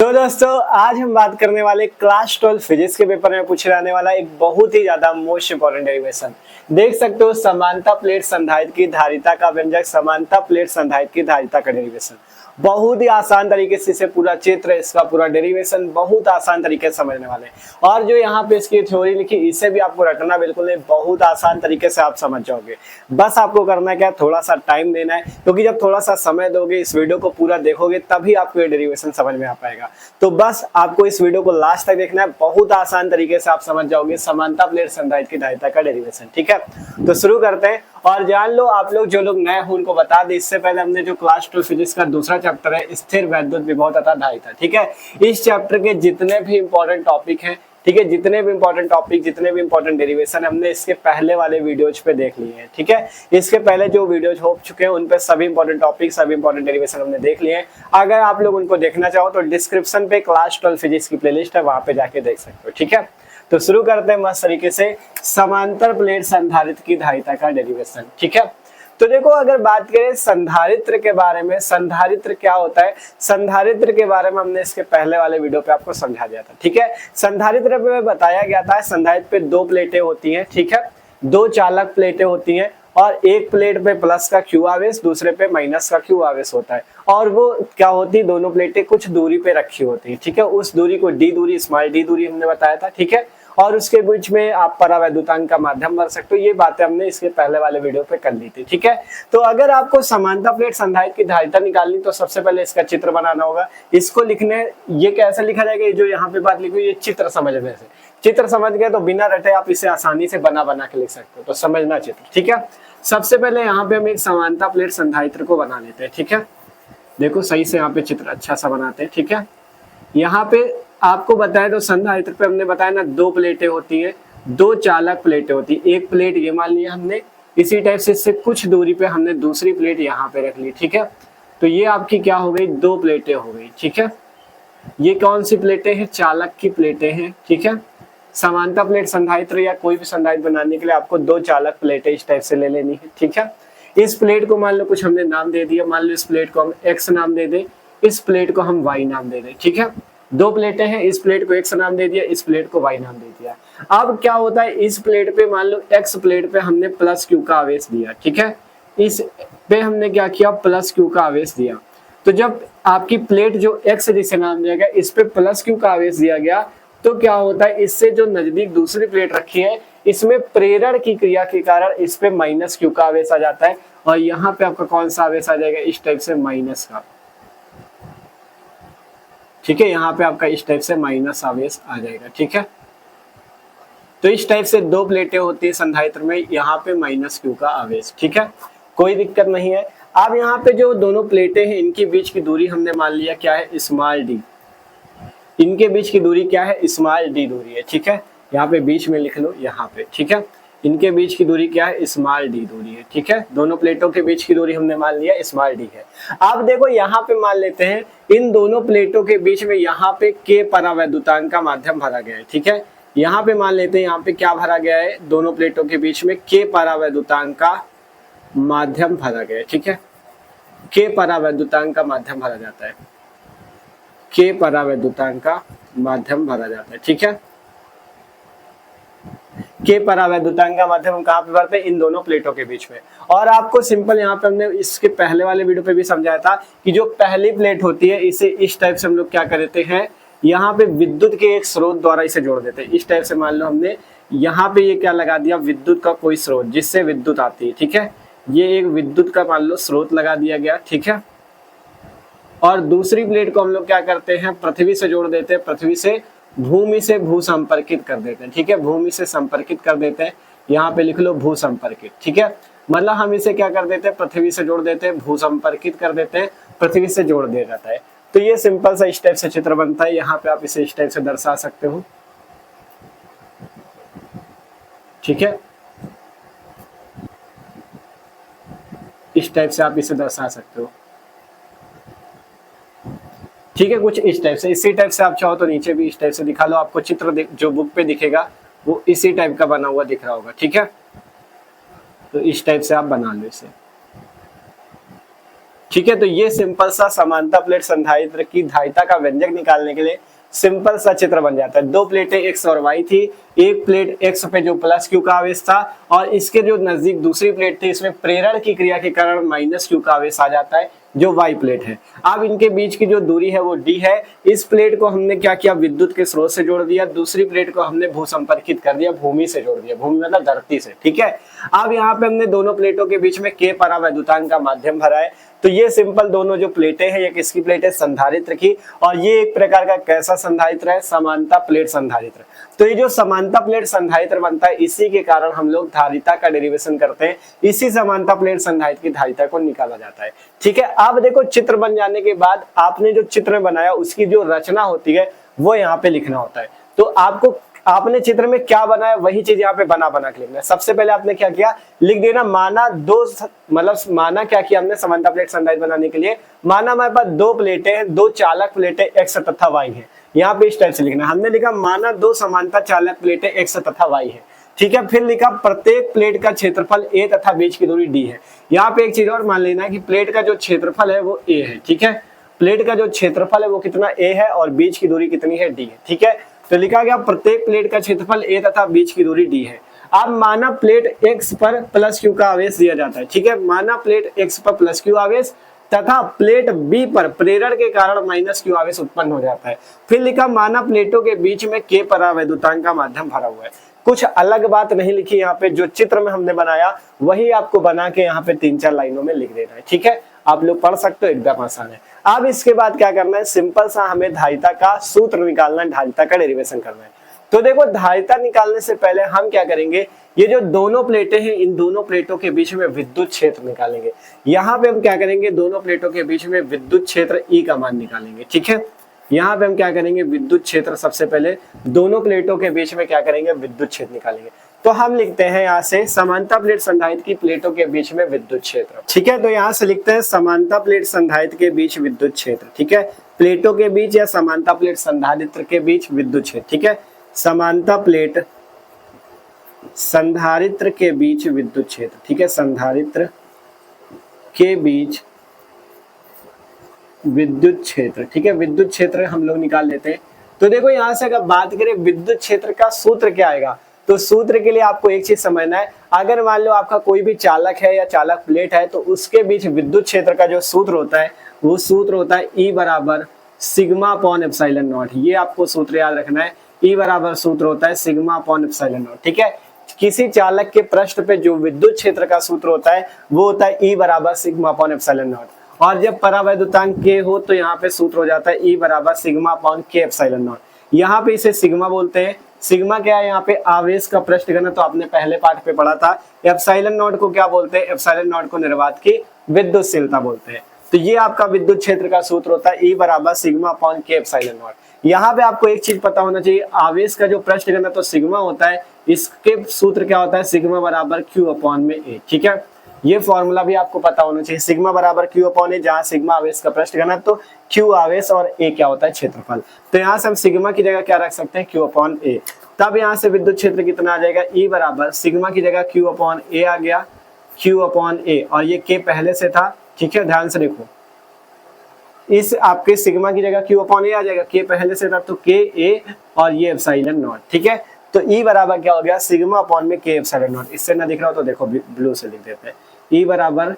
तो दोस्तों आज हम बात करने वाले क्लास 12 फिजिक्स के पेपर में पूछे जाने वाला एक बहुत ही ज्यादा मोस्ट इंपोर्टेंट डेरिवेशन। देख सकते हो समानता प्लेट संधारित्र की धारिता का व्यंजक, समानता प्लेट संधारित्र की धारिता का डेरिवेशन। बहुत ही आसान तरीके से इसे पूरा चित्र, इसका पूरा डेरिवेशन बहुत आसान तरीके से समझने वाले हैं। और जो यहाँ पे इसकी थ्योरी लिखी इसे भी आपको रटना बिल्कुल नहीं, बहुत आसान तरीके से आप समझ जाओगे। बस आपको करना क्या है, थोड़ा सा टाइम देना है, क्योंकि जब थोड़ा सा समय दोगे, इस वीडियो को पूरा देखोगे तभी आपको ये डेरिवेशन समझ में आ पाएगा। तो बस आपको इस वीडियो को लास्ट तक देखना है, बहुत आसान तरीके से आप समझ जाओगे समानता प्लेट संधारित्र की धारिता का डेरिवेशन। ठीक है, तो शुरू करते हैं। और जान लो आप लोग जो लोग नए हो उनको बता दें, इससे पहले हमने जो क्लास 2 फिजिक्स का दूसरा चैप्टर है स्थिर वैद्युत विभव तथा धारिता, ठीक है, इस चैप्टर के जितने भी इंपॉर्टेंट टॉपिक हैं, ठीक है, जितने भी इंपॉर्टेंट टॉपिक, जितने भी इंपॉर्टेंट डेरिवेशन हमने इसके पहले वाले वीडियोज पे देख लिए हैं। ठीक है, इसके पहले जो वीडियोज हो चुके हैं उन पे सभी इंपॉर्टेंट टॉपिक, सभी इंपॉर्टेंट डेरिवेशन हमने देख लिए हैं। अगर आप लोग उनको देखना चाहो तो डिस्क्रिप्शन पे क्लास 12 फिजिक्स की प्लेलिस्ट है, वहां पे जाके देख सकते हो। ठीक है, तो शुरू करते हैं मस्त तरीके से समांतर प्लेट संधारित्र की धारिता का डेरिवेशन। ठीक है, तो देखो अगर बात करें संधारित्र के बारे में, संधारित्र क्या होता है, संधारित्र के बारे में हमने इसके पहले वाले वीडियो पे आपको समझा दिया था। ठीक है, संधारित्र में बताया गया था संधारित्र पे दो प्लेटें होती हैं। ठीक है, दो चालक प्लेटें होती हैं और एक प्लेट पे प्लस का क्यू आवेश, दूसरे पे माइनस का क्यू आवेश होता है। और वो क्या होती है, दोनों प्लेटें कुछ दूरी पे रखी होती है। ठीक है, उस दूरी को डी दूरी, स्मॉल डी दूरी हमने बताया था। ठीक है, और उसके बीच में आप परावैद्युतांक का माध्यम भर सकते हो। ये बातें हमने इसके पहले वाले वीडियो पे कर ली थी। ठीक है, तो अगर आपको समानता प्लेट संधारित्र की धारिता निकालनी तो सबसे पहले इसका चित्र बनाना होगा। इसको लिखने, ये कैसे लिखा जाएगा, ये जो यहाँ पे बात लिखी हुई, ये चित्र समझने से, चित्र समझ गए तो बिना रटे आप इसे आसानी से बना के लिख सकते हो। तो समझना चित्र। ठीक है, सबसे पहले यहाँ पे हम एक समानता प्लेट संधारित्र को बना लेते हैं। ठीक है, देखो सही से यहाँ पे चित्र अच्छा सा बनाते हैं। ठीक है, यहाँ पे आपको बताया तो संधारित्र पे हमने बताया ना, दो प्लेटें होती हैं, दो चालक प्लेटें होती है। एक प्लेट ये मान लिया हमने, इसी टाइप से इससे कुछ दूरी पे हमने दूसरी प्लेट यहाँ पे रख ली। ठीक है, तो ये आपकी क्या हो गई, दो प्लेटें हो गई। ठीक है, ये कौन सी प्लेटें हैं, चालक की प्लेटें हैं। ठीक है, समानता प्लेट संधारित्र या कोई भी संधारित्र बनाने के लिए आपको दो चालक प्लेटें इस टाइप से ले लेनी है। ठीक है, इस प्लेट को मान लो कुछ हमने नाम दे दिया, मान लो इस प्लेट को हम एक्स नाम दे दें, इस प्लेट को हम वाई नाम दे दें। ठीक है, दो प्लेटें हैं, इस प्लेट को एक्स नाम दे दिया, इस प्लेट को वाई नाम दे दिया। अब क्या होता है, इस प्लेट पे मान लो एक्स प्लेट पे हमने प्लस क्यू का आवेश दिया। ठीक है, इस पे हमने क्या किया, प्लस क्यू का आवेश दिया। तो जब आपकी प्लेट जो एक्स जिसे नाम दिया गया, इस पे प्लस क्यू का आवेश दिया गया, तो क्या होता है, इससे जो नजदीक दूसरी प्लेट रखी है, इसमें प्रेरण की क्रिया के कारण इस पे माइनस क्यू का आवेश आ जाता है। और यहाँ पे आपका कौन सा आवेश आ जाएगा, इस टाइप से माइनस का। ठीक है, यहाँ पे आपका इस टाइप से माइनस आवेश आ जाएगा। ठीक है, तो इस टाइप से दो प्लेटें होती है संधारित्र में, यहाँ पे माइनस क्यू का आवेश। ठीक है, कोई दिक्कत नहीं है। अब यहाँ पे जो दोनों प्लेटें हैं, इनके बीच की दूरी हमने मान लिया क्या है, स्मॉल डी। इनके बीच की दूरी क्या है, स्मॉल डी दूरी है। ठीक है, यहाँ पे बीच में लिख लो यहाँ पे। ठीक है, इनके बीच की दूरी क्या है, स्मॉल डी दूरी है। ठीक है, दोनों प्लेटों के बीच की दूरी हमने मान लिया स्मॉल डी है। अब देखो यहाँ पे मान लेते हैं इन दोनों प्लेटों के बीच में यहाँ पे के परावैद्युतांक का माध्यम भरा गया है। ठीक है, यहाँ पे मान लेते हैं यहाँ पे क्या भरा गया है, दोनों प्लेटों के बीच में के परावैद्युतांक का माध्यम भरा गया है। ठीक है, के परावैद्युतांक का माध्यम भरा जाता है, के परावैद्युतांक का माध्यम भरा जाता है। ठीक है, के परावैद्युतांक का माध्यम हम कहाँ पे भरते हैं, इन दोनों प्लेटों के बीच में। और आपको सिंपल यहाँ पे हमने इसके पहले वाले वीडियो पे भी समझाया था कि जो पहली प्लेट होती है, इसे इस टाइप से हम लोग क्या कर देते हैं, यहाँ पे विद्युत के एक स्रोत द्वारा इसे जोड़ देते हैं। इस टाइप से मान लो हमने यहाँ पे ये क्या लगा दिया, विद्युत का कोई स्रोत जिससे विद्युत आती है। ठीक है, ये एक विद्युत का मान लो स्रोत लगा दिया गया। ठीक है, और दूसरी प्लेट को हम लोग क्या करते हैं, पृथ्वी से जोड़ देते हैं, पृथ्वी से भूमि से भू संपर्कित कर देते हैं। ठीक है, भूमि से संपर्कित कर देते हैं, यहाँ पे लिख लो भू संपर्कित। ठीक है, मतलब हम इसे क्या कर देते हैं, पृथ्वी से जोड़ देते हैं, भू संपर्कित कर देते हैं, पृथ्वी से जोड़ दिया जाता है। तो ये सिंपल सा इस टाइप से चित्र बनता है। यहाँ पे आप इसे इस टाइप से दर्शा सकते हो। ठीक है, इस टाइप से आप इसे दर्शा सकते हो। ठीक है, कुछ इस टाइप से, इसी टाइप से आप चाहो तो नीचे भी इस टाइप से दिखा लो। आपको चित्र जो बुक पे दिखेगा वो इसी टाइप का बना हुआ दिख रहा होगा। ठीक है, तो इस टाइप से आप बना लो इसे। ठीक है, तो ये सिंपल सा समानता प्लेट संधारित्र की धारिता का व्यंजक निकालने के लिए सिंपल सा चित्र बन जाता है। दो प्लेटें एक्स और वाई थी, एक प्लेट एक्स पे जो प्लस क्यू का आवेश था और इसके जो नजदीक दूसरी प्लेट थी इसमें प्रेरण की क्रिया के कारण माइनस क्यू का आवेश आ जाता है जो वाई प्लेट है। अब इनके बीच की जो दूरी है वो डी है। इस प्लेट को हमने क्या किया, विद्युत के स्रोत से जोड़ दिया, दूसरी प्लेट को हमने भू संपर्कित कर दिया, भूमि से जोड़ दिया, भूमि मतलब धरती से। ठीक है, अब यहाँ पे हमने दोनों प्लेटों के बीच में के परावैद्युतांक का माध्यम भरा है। तो ये सिंपल दोनों जो प्लेटें हैं ये किसकी प्लेट है, संधारित्र की, और ये एक प्रकार का कैसा संधारित्र है, समानता प्लेट संधारित्र। तो ये जो समानता प्लेट संधारित्र बनता है इसी के कारण हम लोग धारिता का डेरिवेशन करते हैं, इसी समानता प्लेट संधारित्र की धारिता को निकाला जाता है। ठीक है, अब देखो चित्र बन जाने के बाद आपने जो चित्र बनाया उसकी जो रचना होती है वो यहाँ पे लिखना होता है। तो आपने चित्र में क्या बनाया वही चीज यहाँ पे बना के लिखना है। सबसे पहले आपने क्या किया, लिख देना माना दो, मतलब माना क्या किया हमने समानता प्लेट संधारित्र बनाने के लिए, माना हमारे पास दो प्लेटें हैं, दो चालक प्लेटें एक्स तथा वाई है। यहाँ पे इस टाइप से लिखना, हमने लिखा माना दो समांतर चालक प्लेटें एक्स तथा वाई है। ठीक है, फिर लिखा प्रत्येक प्लेट का क्षेत्रफल ए तथा बीच की दूरी डी है। यहाँ पे एक चीज और मान लेना है कि प्लेट का जो क्षेत्रफल है वो ए है। ठीक है, प्लेट का जो क्षेत्रफल है वो कितना ए है और बीच की दूरी कितनी है डी है। ठीक है, तो लिखा गया प्रत्येक प्लेट का क्षेत्रफल ए तथा बीच की दूरी डी है। अब माना प्लेट एक्स पर प्लस क्यू का आवेश दिया जाता है। ठीक है, माना प्लेट एक्स पर प्लस क्यू आवेश तथा प्लेट बी पर प्रेरण के कारण माइनस क्यू आवेश उत्पन्न हो जाता है। फिर लिखा माना प्लेटों के बीच में के परावैद्युतांक का माध्यम भरा हुआ है। कुछ अलग बात नहीं लिखी यहाँ पे, जो चित्र में हमने बनाया वही आपको बना के यहाँ पे 3-4 लाइनों में लिख देना है। ठीक है, आप लोग पढ़ सकते हो, एकदम आसान है। अब इसके बाद क्या करना है, सिंपल सा हमें धारिता का सूत्र निकालना है, धारिता का डेरिवेशन करना है। तो देखो धारिता निकालने से पहले हम क्या करेंगे, ये जो दोनों प्लेटें हैं इन दोनों प्लेटों के बीच में विद्युत क्षेत्र निकालेंगे। यहाँ पे हम क्या करेंगे, दोनों प्लेटों के बीच में विद्युत क्षेत्र ई का मान निकालेंगे। ठीक है, यहाँ पे हम क्या करेंगे, विद्युत क्षेत्र सबसे पहले दोनों प्लेटों के बीच में क्या करेंगे, विद्युत क्षेत्र निकालेंगे। तो हम लिखते हैं यहाँ से समानता प्लेट संधारित्र की प्लेटों के बीच में विद्युत क्षेत्र। ठीक है, तो यहाँ से लिखते हैं समानता प्लेट संधारित्र के बीच विद्युत क्षेत्र। ठीक है, प्लेटों के बीच या समानता प्लेट संधारित्र के बीच विद्युत क्षेत्र। ठीक है, समानता प्लेट संधारित्र के बीच विद्युत क्षेत्र। ठीक है, संधारित्र के बीच विद्युत क्षेत्र। ठीक है, विद्युत क्षेत्र हम लोग निकाल लेते हैं। तो देखो यहाँ से अगर बात करें विद्युत क्षेत्र का सूत्र क्या आएगा, तो सूत्र के लिए आपको एक चीज समझना है, अगर मान लो आपका कोई भी चालक है या चालक प्लेट है तो उसके बीच विद्युत क्षेत्र का जो सूत्र होता है वो सूत्र होता है E बराबर सिग्मा अपॉन एप्सिलॉन नॉट। ये आपको सूत्र याद रखना है, E बराबर सूत्र होता है सिग्मा अपॉन एप्सिलॉन नॉट। ठीक है, किसी चालक के पृष्ठ पे जो विद्युत क्षेत्र का सूत्र होता है वो होता है E बराबर सिग्मा अपॉन एप्सिलॉन नॉट, और जब परावैद्युतांक के हो तो यहाँ पे सूत्र हो जाता है E बराबर सिग्मा अपॉन के एप्सिलॉन नॉट। यहाँ पे इसे सिग्मा बोलते हैं। सिग्मा क्या है, यहाँ पे आवेश का पृष्ठ घनत्व, तो आपने पहले पाठ पे पढ़ा था। एप्सिलॉन नॉट को क्या बोलते हैं, एप्सिलॉन नॉट को निर्वात की विद्युतशीलता बोलते हैं। तो ये आपका विद्युत क्षेत्र का सूत्र होता है E बराबर सिग्मा अपॉन के एप्सिलॉन नॉट। यहाँ पे आपको एक चीज पता होना चाहिए, आवेश का जो पृष्ठ घनत्व तो सिग्मा होता है, इसके सूत्र क्या होता है, सिग्मा बराबर क्यू अपॉन में ए। ठीक है, ये फॉर्मूला भी आपको पता होना चाहिए, सिग्मा बराबर क्यू अपॉन ए, जहां सिग्मा आवेश का पृष्ठ घनत्व तो क्यू आवेश और ए क्या होता है, क्षेत्रफल। तो यहाँ से हम सिग्मा की जगह क्या रख सकते हैं, क्यू अपॉन ए। तब यहाँ से विद्युत क्षेत्र कितना आ जाएगा, E बराबर सिग्मा की जगह क्यू अपॉन ए आ गया, क्यू अपॉन ए, और ये के पहले से था। ठीक है, ध्यान से देखो, इस आपके सिग्मा की जगह क्यू अपॉन ए आ जाएगा, के पहले से था तो के ए और ये एप्सिलॉन नॉट। ठीक है, तो E बराबर क्या हो गया, सिग्मा अपॉन में के एप्सिलॉन नॉट। इससे ना दिख रहा हो तो देखो ब्लू से लिख देते हैं, E बराबर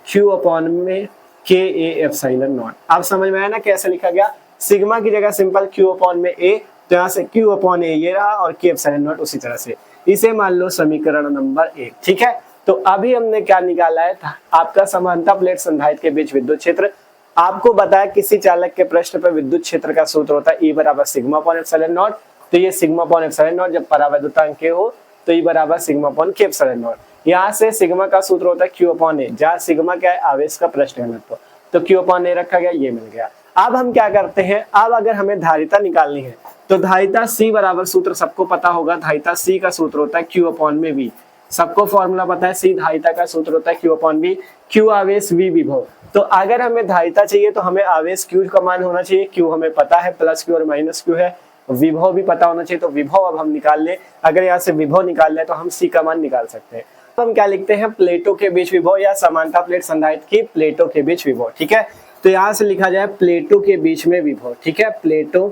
क्यू अपॉन में के ए एप्सिलॉन नॉट। अब समझ में आया ना कैसे लिखा गया, सिग्मा की जगह सिंपल क्यू अपॉन में ए, तो यहाँ से क्यू अपॉन ए ये रहा और के एप्सिलॉन नॉट उसी तरह से। इसे मान लो समीकरण नंबर 1। ठीक है, तो अभी हमने क्या निकाला है, आपका समानता प्लेट संधारित्र के बीच विद्युत क्षेत्र। आपको बताया किसी चालक के पृष्ठ पर विद्युत क्षेत्र का सूत्र होता है E बराबर सिग्मा अपॉन एप्सिलॉन नॉट। तो ये सिग्मा अपॉन एप्सिलॉन नॉट जब परावैद्युतांक के हो तो E बराबर सिग्मा अपॉन के एप्सिलॉन नॉट। यहाँ से सिग्मा का सूत्र होता है क्यू अपॉन ए, जहाँ सिग्मा क्या है, आवेश का पृष्ठ घनत्व, तो क्यू अपॉन ए रखा गया, ये मिल गया। अब हम क्या करते हैं, अब अगर हमें धारिता निकालनी है तो धारिता C बराबर सूत्र सबको पता होगा, धारिता C का सूत्र होता है क्यू अपॉन में V। सबको फॉर्मूला पता है, C धारिता का सूत्र होता है क्यू अपॉन V, क्यू आवेश V विभव। तो अगर हमें धारिता चाहिए तो हमें आवेश Q का मान होना चाहिए, Q हमें पता है, प्लस Q और माइनस Q है, विभव भी पता होना चाहिए। तो विभव अब हम निकाल ले, अगर यहाँ से विभव निकाल ले तो हम C का मान निकाल सकते हैं। हम क्या लिखते हैं, प्लेटों के बीच विभव या समानता प्लेट संधारित्र की प्लेटों के बीच विभव। ठीक है, तो यहां से लिखा जाए प्लेटों के बीच में विभव। ठीक है, प्लेटों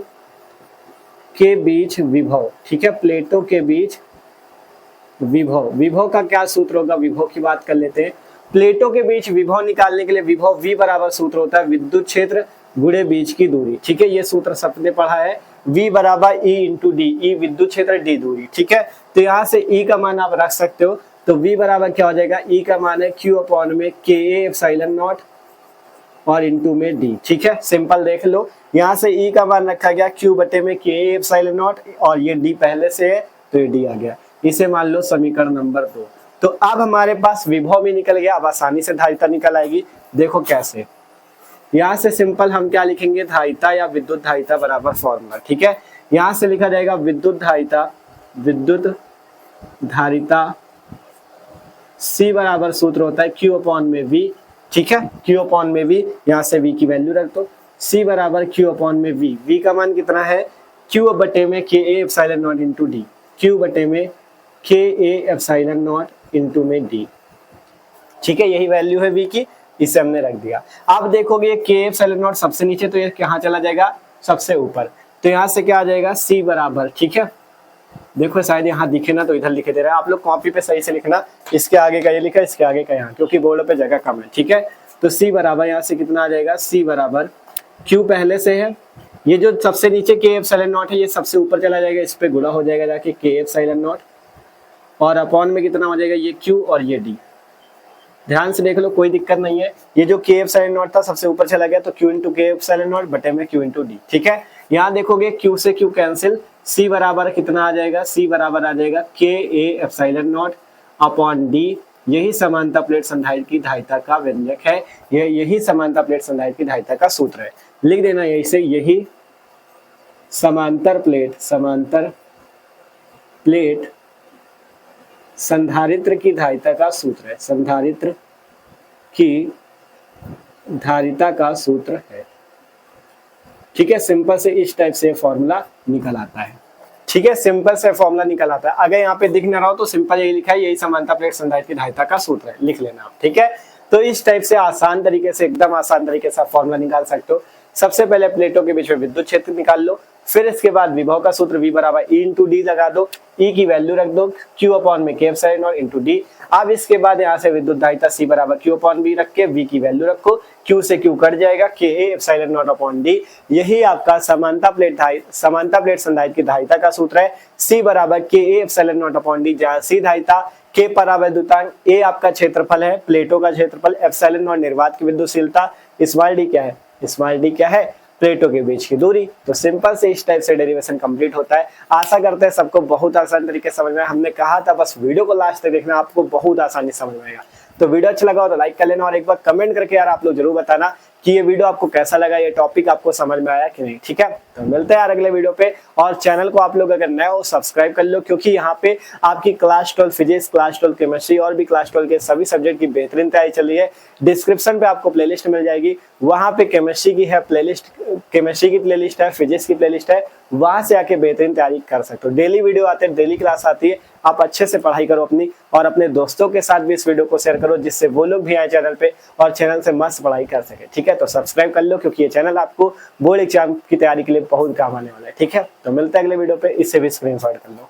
के बीच विभव। ठीक है, प्लेटों के बीच विभव। विभव का क्या सूत्र होगा, विभव की बात कर लेते हैं। प्लेटों के बीच विभव निकालने के लिए विभव V बराबर सूत्र होता है विद्युत क्षेत्र गुणे बीच की दूरी। ठीक है, ये सूत्र सबने पढ़ा है, V बराबर E इंटू डी, E विद्युत क्षेत्र, D दूरी। ठीक है, तो यहाँ से E का मान आप रख सकते हो, तो V बराबर क्या हो जाएगा, E का मान है Q अपॉन में Ka एप्सिलॉन नॉट और इंटू में D। ठीक है, सिंपल देख लो, यहाँ से E का मान रखा गया Q बटे में Ka एप्सिलॉन नॉट और ये D पहले से है तो ये D आ गया। इसे मान लो समीकरण नंबर 2। तो अब हमारे पास विभव भी निकल गया, अब आसानी से धारिता निकल आएगी। देखो कैसे, यहाँ से सिंपल हम क्या लिखेंगे, धारिता या विद्युत धारिता बराबर फॉर्मूला। ठीक है, यहाँ से लिखा जाएगा विद्युत धारिता C बराबर सूत्र होता है Q अपॉन में V। ठीक है, Q अपॉन में V, यहाँ से V की वैल्यू रख दो, C बराबर Q अपॉन में V। V का मान कितना है, Q बटे में Ka epsilon not into D, Q बटे में Ka एप्सिलॉन नॉट इंटू में D। ठीक है, यही वैल्यू है V की, इसे हमने रख दिया। अब देखोगे Ka एप्सिलॉन नॉट सबसे नीचे, तो ये कहाँ चला जाएगा, सबसे ऊपर, तो यहाँ से क्या आ जाएगा C बराबर। ठीक है, देखो शायद यहाँ दिखे ना, तो इधर लिखे दे रहा है, आप लोग कॉपी पे सही से लिखना, इसके आगे का ये लिखा, इसके आगे का यहाँ, क्योंकि बोर्ड पे जगह कम है। ठीक है, तो C बराबर यहाँ से कितना आ जाएगा, C बराबर Q पहले से है, ये जो सबसे नीचे Ka एप्सिलॉन नॉट है ये सबसे ऊपर चला जाएगा, इस पे गुणा हो जाएगा जाके Ka एप्सिलॉन नॉट, और अपॉन में कितना हो जाएगा, ये Q और ये D। ध्यान से देख लो, कोई दिक्कत नहीं है, ये जो Ka एप्सिलॉन नॉट था सबसे ऊपर चला गया, तो Q into Ka epsilon not बटे में Q इंटू D। ठीक है, यहाँ देखोगे Q से Q कैंसिल, C बराबर कितना आ जाएगा, C बराबर आ जाएगा Ka epsilon not upon D। यही समानता प्लेट संधारित्र की धारिता का व्यंजक है, यही समानता प्लेट संधारित्र की धारिता का सूत्र है। लिख देना यही से, यही समांतर प्लेट संधारित्र की धारिता का सूत्र है, संधारित्र की धारिता का सूत्र है। ठीक है, सिंपल से इस टाइप से फॉर्मूला निकल आता है। ठीक है, सिंपल से फॉर्मूला निकल आता है। अगर यहाँ पे दिख ना रहा हो तो सिंपल यही लिखा है, यही समानता प्लेट संधारित्र की धारिता का सूत्र है, लिख लेना आप। ठीक है, तो इस टाइप से आसान तरीके से, एकदम आसान तरीके से फॉर्मूला निकाल सकते हो। सबसे पहले प्लेटों के बीच में विद्युत क्षेत्र निकाल लो, फिर इसके बाद विभव का सूत्र V बराबर E इंटू डी लगा दो, E की वैल्यू रख दो Q अपॉन में K epsilon not into D। अब इसके बाद यहाँ से विद्युत धारिता C बराबर Q अपॉन V रख के V की वैल्यू रखो, Q से Q कट जाएगा, Ka epsilon not upon D। यही आपका समानता प्लेट संधारित्र की धारिता का सूत्र है, C बराबर Ka epsilon not upon D, जहाँ C धारिता, K परावैद्युतांक, A आपका क्षेत्रफल है, प्लेटों का क्षेत्रफल, एप्सिलॉन नॉट निर्वात की विद्युतशीलता, स्मॉल d क्या है, स्मॉल d क्या है, प्लेटों के बीच की दूरी। तो सिंपल से इस टाइप से डेरिवेशन कंप्लीट होता है। आशा करते हैं सबको बहुत आसान तरीके से समझ में आया। हमने कहा था बस वीडियो को लास्ट तक देखना, आपको बहुत आसानी समझ में आएगा। तो वीडियो अच्छा लगा हो तो लाइक कर लेना, और एक बार कमेंट करके यार आप लोग जरूर बताना कि ये वीडियो आपको कैसा लगा, ये टॉपिक आपको समझ में आया कि नहीं। ठीक है, तो मिलते हैं यार अगले वीडियो पे, और चैनल को आप लोग अगर नए हो सब्सक्राइब कर लो, क्योंकि यहाँ पे आपकी क्लास 12 फिजिक्स, क्लास 12 केमिस्ट्री और भी क्लास 12 के सभी सब्जेक्ट की बेहतरीन तैयारी चल रही है। डिस्क्रिप्शन पे आपको प्लेलिस्ट मिल जाएगी, वहाँ पे केमिस्ट्री की है प्लेलिस्ट, केमिस्ट्री की प्लेलिस्ट है, फिजिक्स की प्लेलिस्ट है, वहां से आके बेहतरीन तैयारी कर सकते हो। डेली वीडियो आते हैं, डेली क्लास आती है, आप अच्छे से पढ़ाई करो अपनी, और अपने दोस्तों के साथ भी इस वीडियो को शेयर करो, जिससे वो लोग भी आए चैनल पे और चैनल से मस्त पढ़ाई कर सके। ठीक है, तो सब्सक्राइब कर लो, क्योंकि ये चैनल आपको बोर्ड एग्जाम की तैयारी के लिए बहुत काम आने वाला है। ठीक है, तो मिलते हैं अगले वीडियो पे, इससे भी स्क्रीनशॉट कर लो।